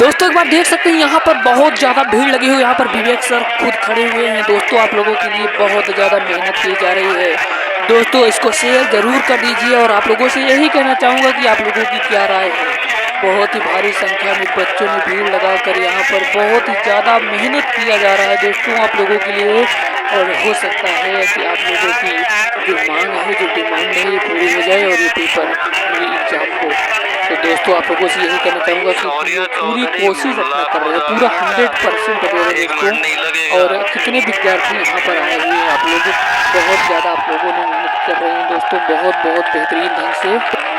दोस्तों एक बार देख सकते हैं यहाँ पर बहुत ज़्यादा भीड़ लगी हुई है। यहाँ पर विवेक सर खुद खड़े हुए हैं। दोस्तों आप लोगों के लिए बहुत ज़्यादा मेहनत की जा रही है। दोस्तों इसको शेयर ज़रूर कर दीजिए और आप लोगों से यही कहना चाहूँगा कि आप लोगों की क्या राय है। बहुत ही भारी संख्या में बच्चों ने भीड़ लगाकर यहाँ पर बहुत ही ज़्यादा मेहनत किया जा रहा है दोस्तों आप लोगों के लिए। और हो सकता है कि आप लोगों की जो मांग है, जो डिमांड है, ये पूरी हो जाए और ये पेपर, ये एग्जाम को। तो दोस्तों आप लोगों से यही कहना चाहूँगा कि पूरी कोशिश अपना कर रहे हैं, पूरा 100% दे रहे हैं दोस्तों। और कितने विद्यार्थी यहाँ पर आए हुए हैं, आप लोग बहुत ज़्यादा आप लोगों ने मेहनत कर रहे हैं दोस्तों, बहुत बहुत बेहतरीन ढंग से।